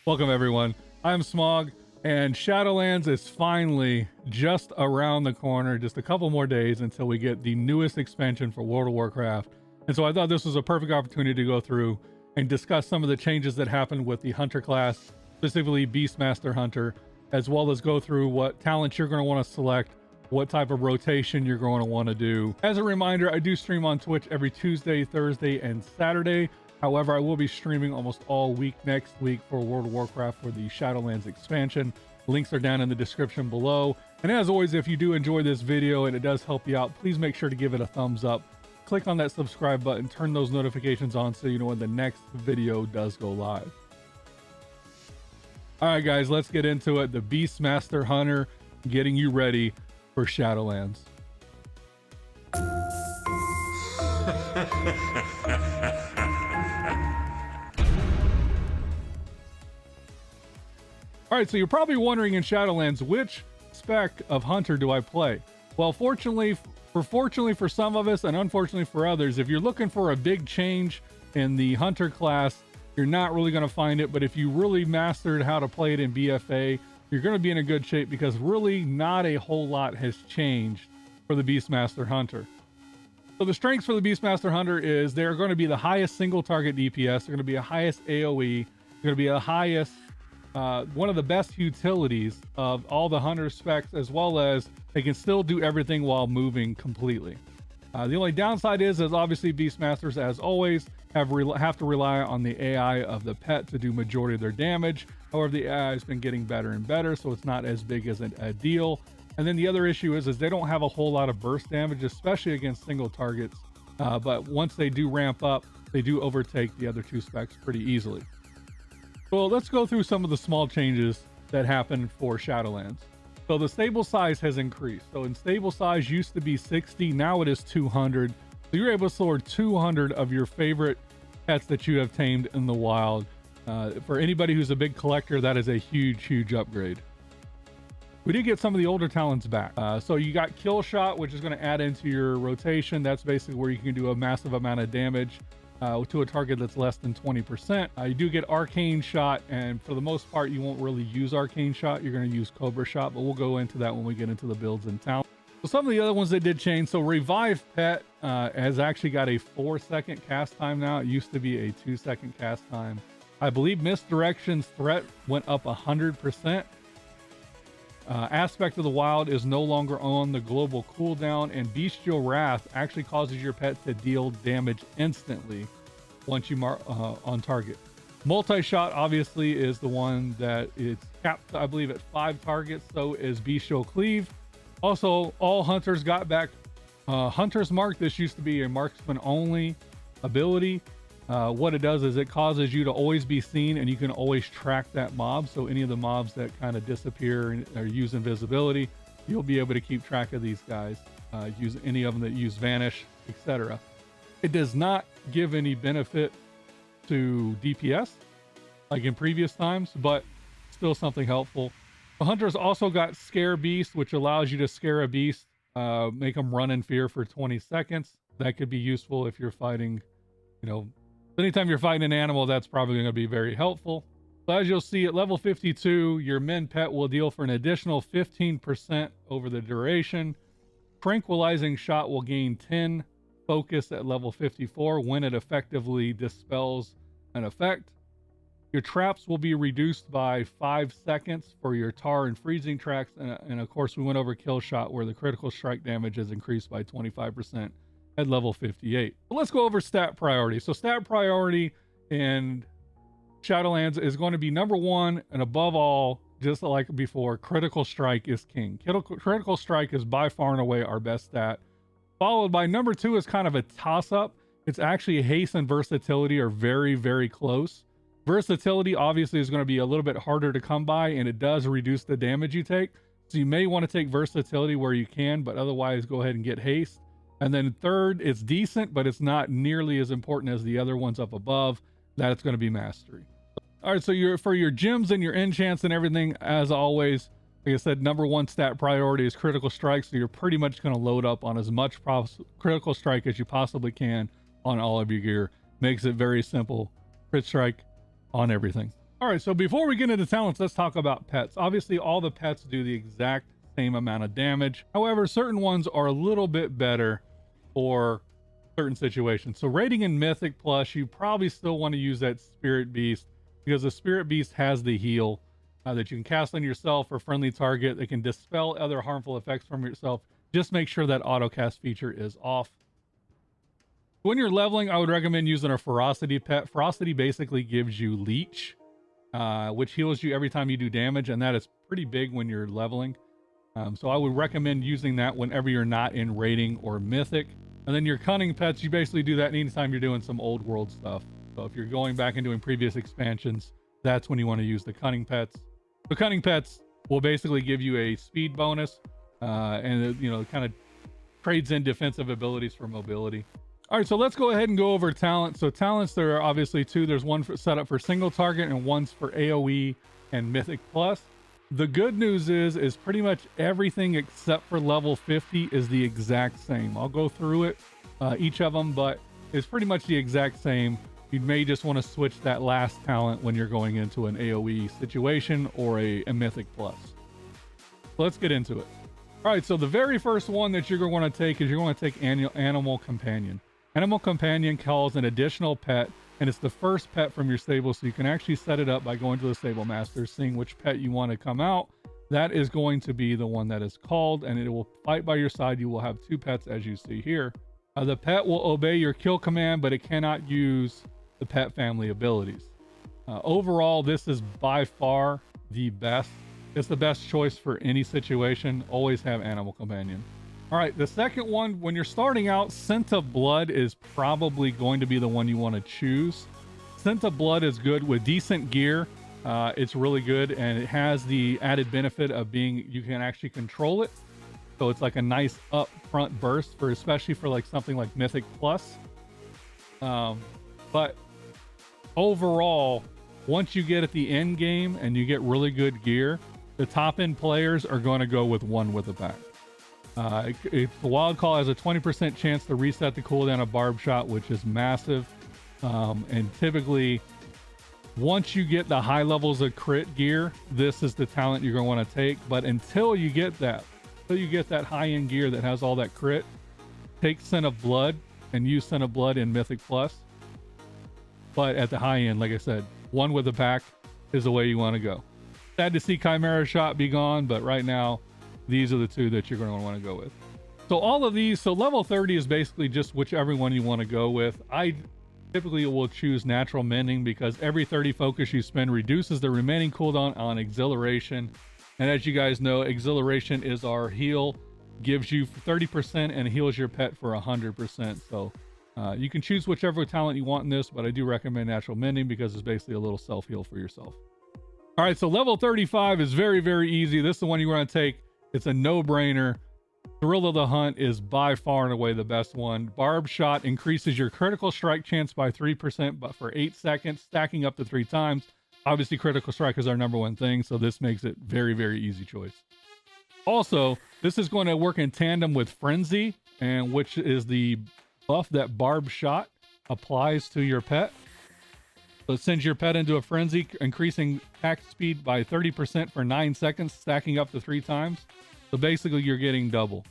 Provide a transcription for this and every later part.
Welcome everyone, I'm Smog, and Shadowlands is finally just around the corner, just a couple more days until we get the newest expansion for World of Warcraft. And so I thought this was a perfect opportunity to go through and discuss some of the changes that happened with the Hunter class, specifically Beastmaster Hunter, as well as go through what talents you're going to want to select, what type of rotation you're going to want to do. As a reminder, I do stream on Twitch every Tuesday, Thursday, and Saturday. However, I will be streaming almost all week next week for World of Warcraft for the Shadowlands expansion. Links are down in the description below. And as always, if you do enjoy this video and it does help you out, please make sure to give it a thumbs up. Click on that subscribe button, turn those notifications on so you know when the next video does go live. All right, guys, let's get into it. The Beastmaster Hunter getting you ready for Shadowlands. All right, so you're probably wondering in Shadowlands, which spec of Hunter do I play? Well, fortunately for some of us and unfortunately for others, if you're looking for a big change in the Hunter class, you're not really going to find it. But if you really mastered how to play it in BFA, you're going to be in a good shape because really not a whole lot has changed for the Beastmaster Hunter. So the strengths for the Beastmaster Hunter is they're going to be the highest single target DPS. They're going to be a highest AoE. They're going to be a highest one of the best utilities of all the Hunter specs, as well as they can still do everything while moving completely. The only downside is obviously Beastmasters, as always, have to rely on the AI of the pet to do majority of their damage. However, the AI has been getting better and better, so it's not as big as a deal. And then the other issue is they don't have a whole lot of burst damage, especially against single targets. But once they do ramp up, they do overtake the other two specs pretty easily. Well, let's go through some of the small changes that happened for Shadowlands. So the stable size has increased. So in stable size used to be 60, now it is 200. So you're able to store 200 of your favorite pets that you have tamed in the wild. For anybody who's a big collector, that is a huge upgrade. We did get some of the older talents back. So you got Kill Shot, which is going to add into your rotation. That's basically where you can do a massive amount of damage to a target that's less than 20%. You do get Arcane Shot, and for the most part, you won't really use Arcane Shot. You're going to use Cobra Shot, but we'll go into that when we get into the builds and talent. So some of the other ones that did change. So Revive Pet has actually got a 4-second cast time now. It used to be a 2-second cast time. I believe Misdirection's threat went up 100%. Aspect of the Wild is no longer on the global cooldown, and Bestial Wrath actually causes your pet to deal damage instantly once you mark on target. Multi-Shot obviously is the one that is capped, I believe, at 5 targets. So is Bestial Cleave. Also, all hunters got back Hunter's Mark. This used to be a marksman only ability. What it does is it causes you to always be seen, and you can always track that mob. So any of the mobs that kind of disappear or use invisibility, you'll be able to keep track of these guys. Use any of them that use Vanish, etc. It does not give any benefit to DPS like in previous times, but still something helpful. The hunters also got Scare Beast, which allows you to scare a beast, make them run in fear for 20 seconds. That could be useful if you're fighting, anytime you're fighting an animal, that's probably going to be very helpful. So as you'll see at level 52, your min pet will deal for an additional 15% over the duration. Tranquilizing Shot will gain 10 focus at level 54 when it effectively dispels an effect. Your traps will be reduced by 5 seconds for your tar and freezing tracks. And of course, we went over Kill Shot, where the critical strike damage is increased by 25% at level 58. But let's go over stat priority. So stat priority in Shadowlands is going to be number 1, and above all, just like before, critical strike is king. Critical strike is by far and away our best stat. Followed by number 2 is kind of a toss-up. It's actually haste and versatility are very close. Versatility obviously is going to be a little bit harder to come by, and it does reduce the damage you take. So you may want to take versatility where you can, but otherwise go ahead and get haste. And then third, it's decent, but it's not nearly as important as the other ones up above. That's going to be mastery. All right, so for your gems and your enchants and everything, as always, like I said, number 1 stat priority is critical strike. So you're pretty much going to load up on as much critical strike as you possibly can on all of your gear. Makes it very simple. Crit strike on everything. All right, so before we get into talents, let's talk about pets. Obviously, all the pets do the exact same amount of damage. However, certain ones are a little bit better for certain situations. So rating in Mythic Plus, you probably still want to use that Spirit Beast because the Spirit Beast has the heal that you can cast on yourself or friendly target. It can dispel other harmful effects from yourself. Just make sure that auto cast feature is off. When you're leveling, I would recommend using a Ferocity pet. Ferocity basically gives you Leech, which heals you every time you do damage, and that is pretty big when you're leveling. So I would recommend using that whenever you're not in rating or mythic. And then your cunning pets, you basically do that anytime you're doing some old world stuff. So if you're going back and doing previous expansions, that's when you want to use the cunning pets. The cunning pets will basically give you a speed bonus, and it kind of trades in defensive abilities for mobility. All right, so let's go ahead and go over talent. So talents, there are obviously two. There's one set up for single target and one's for AoE and Mythic Plus. The good news is pretty much everything except for level 50 is the exact same. I'll go through it, each of them, but it's pretty much the exact same. You may just want to switch that last talent when you're going into an AoE situation or a Mythic Plus. So let's get into it. All right, so the very first one that you're going to want to take is you're going to take Animal Companion. Animal Companion calls an additional pet, and it's the first pet from your stable, so you can actually set it up by going to the stable master, seeing which pet you want to come out. That is going to be the one that is called, and it will fight by your side. You will have two pets, as you see here. The pet will obey your kill command, but it cannot use the pet family abilities. Overall, this is by far the best. It's the best choice for any situation. Always have Animal Companion. All right, the second one, when you're starting out, Scent of Blood is probably going to be the one you want to choose. Scent of Blood is good with decent gear. It's really good, and it has the added benefit of being, you can actually control it. So it's like a nice upfront burst for, especially for like something like Mythic Plus. But overall, once you get at the end game and you get really good gear, the top end players are going to go with one with a pack. The Wild Call has a 20% chance to reset the cooldown of Barb Shot, which is massive. And typically, once you get the high levels of crit gear, this is the talent you're going to want to take. But until you get that high end gear that has all that crit, take Scent of Blood and use Scent of Blood in Mythic Plus. But at the high end, like I said, one with a pack is the way you want to go. Sad to see Chimera Shot be gone, but right now, these are the two that you're going to want to go with. So all of these, so level 30 is basically just whichever one you want to go with. I typically will choose Natural Mending because every 30 focus you spend reduces the remaining cooldown on Exhilaration. And as you guys know, Exhilaration is our heal, gives you 30% and heals your pet for 100%. So you can choose whichever talent you want in this, but I do recommend Natural Mending because it's basically a little self-heal for yourself. All right, so level 35 is very, very easy. This is the one you want to take. It's a no-brainer. Thrill of the Hunt is by far and away the best one. Barb Shot increases your critical strike chance by 3%, but for 8 seconds, stacking up to 3 times. Obviously, critical strike is our number one thing, so this makes it very, very easy choice. Also, this is going to work in tandem with Frenzy, and which is the buff that Barb Shot applies to your pet. So it sends your pet into a frenzy, increasing attack speed by 30% for 9 seconds, stacking up to 3 times. So basically, you're getting double.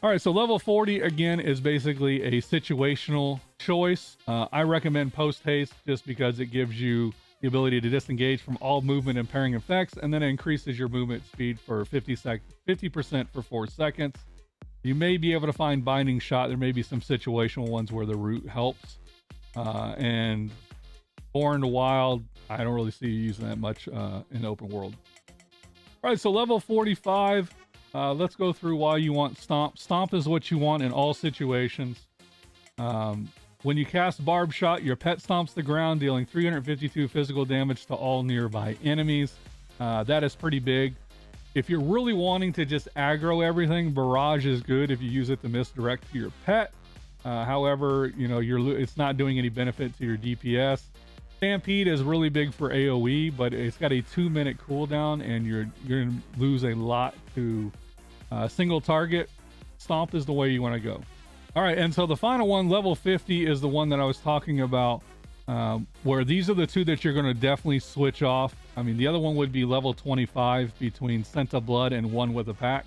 All right, so level 40, again, is basically a situational choice. I recommend Post Haste just because it gives you the ability to disengage from all movement and pairing effects, and then it increases your movement speed for 50% for 4 seconds. You may be able to find Binding Shot. There may be some situational ones where the root helps. And Born to Wild, I don't really see you using that much in open world. All right, so level 45, let's go through why you want Stomp. Stomp is what you want in all situations. When you cast Barb Shot, your pet stomps the ground, dealing 352 physical damage to all nearby enemies. That is pretty big. If you're really wanting to just aggro everything, Barrage is good if you use it to misdirect to your pet. However, it's not doing any benefit to your DPS. Stampede is really big for AoE, but it's got a 2-minute cooldown, and you're going to lose a lot to single target. Stomp is the way you want to go. All right, and so the final one, level 50, is the one that I was talking about. where these are the two that you're going to definitely switch off. I mean, the other one would be level 25 between Scent of Blood and One with a Pack.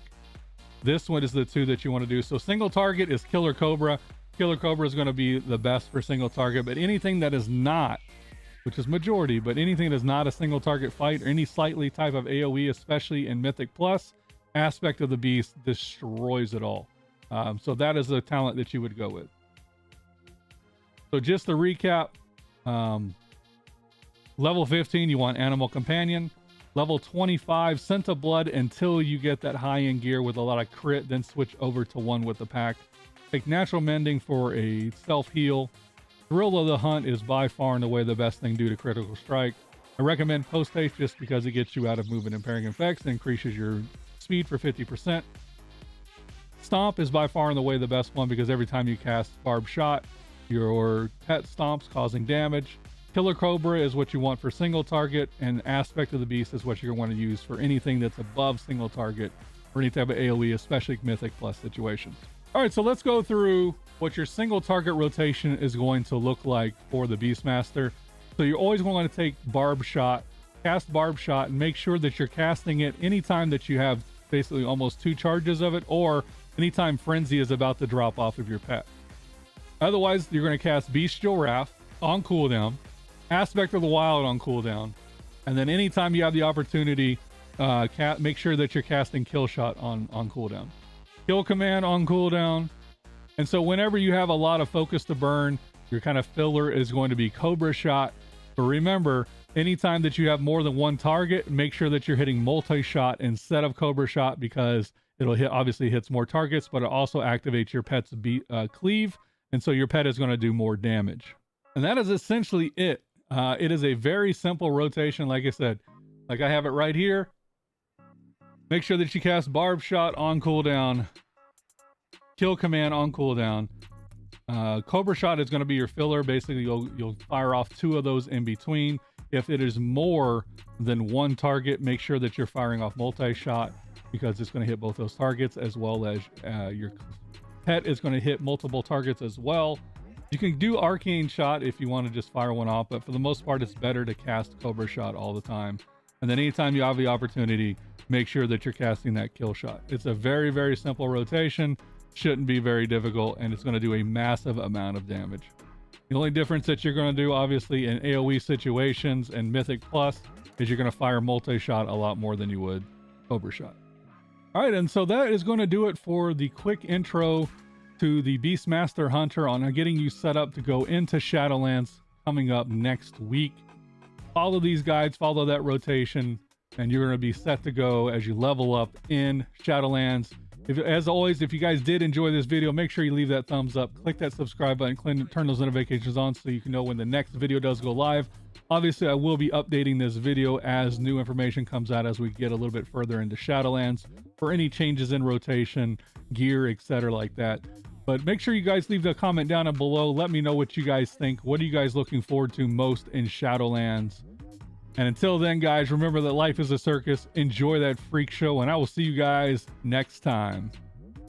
This one is the two that you want to do. So single target is Killer Cobra. Killer Cobra is going to be the best for single target, but anything that is not, which is majority, but anything that is not a single target fight or any slightly type of AoE, especially in Mythic Plus, Aspect of the Beast destroys it all. So that is the talent that you would go with. So just to recap, level 15, you want Animal Companion. Level 25, Scent of Blood until you get that high-end gear with a lot of crit, then switch over to One with the Pack. Take Natural Mending for a self-heal. Thrill of the Hunt is by far and away the best thing due to critical strike. I recommend Post Haste just because it gets you out of movement impairing effects and increases your speed for 50%. Stomp is by far and away the best one because every time you cast Barb Shot, your pet stomps causing damage. Killer Cobra is what you want for single target, and Aspect of the Beast is what you're going to want to use for anything that's above single target or any type of AoE, especially Mythic Plus situations. All right, so let's go through what your single target rotation is going to look like for the Beastmaster. So you always want to take Barb Shot, cast Barb Shot, and make sure that you're casting it anytime that you have basically almost 2 charges of it, or anytime Frenzy is about to drop off of your pet. Otherwise, you're going to cast Bestial Wrath on cooldown, Aspect of the Wild on cooldown, and then anytime you have the opportunity, make sure that you're casting Kill Shot on cooldown. Kill Command on cooldown. And so whenever you have a lot of focus to burn, your kind of filler is going to be Cobra Shot. But remember, anytime that you have more than one target, make sure that you're hitting multi-shot instead of Cobra Shot, because it'll hit, obviously hits more targets, but it also activates your pet's cleave. And so your pet is going to do more damage. And that is essentially it. It is a very simple rotation. Like I said, like I have it right here. Make sure that you cast Barb Shot on cooldown, Kill Command on cooldown. Cobra Shot is going to be your filler. Basically, you'll fire off 2 of those in between. If it is more than one target, make sure that you're firing off multi-shot, because it's going to hit both those targets, as well as your pet is going to hit multiple targets as well. You can do Arcane Shot if you want to just fire one off, but for the most part, it's better to cast Cobra Shot all the time. And then anytime you have the opportunity, make sure that you're casting that Kill Shot. It's a very, very simple rotation. Shouldn't be very difficult, and it's going to do a massive amount of damage. The only difference that you're going to do, obviously, in AoE situations and Mythic Plus is you're going to fire multi-shot a lot more than you would Cobra Shot. All right, and so that is going to do it for the quick intro to the Beastmaster Hunter on getting you set up to go into Shadowlands coming up next week. Follow these guides, follow that rotation, and you're going to be set to go as you level up in Shadowlands. As always, if you guys did enjoy this video, make sure you leave that thumbs up, click that subscribe button, turn those notifications on so you can know when the next video does go live. Obviously, I will be updating this video as new information comes out as we get a little bit further into Shadowlands for any changes in rotation, gear, etc. like that. But make sure you guys leave the comment down below. Let me know what you guys think. What are you guys looking forward to most in Shadowlands? And until then, guys, remember that life is a circus. Enjoy that freak show, and I will see you guys next time.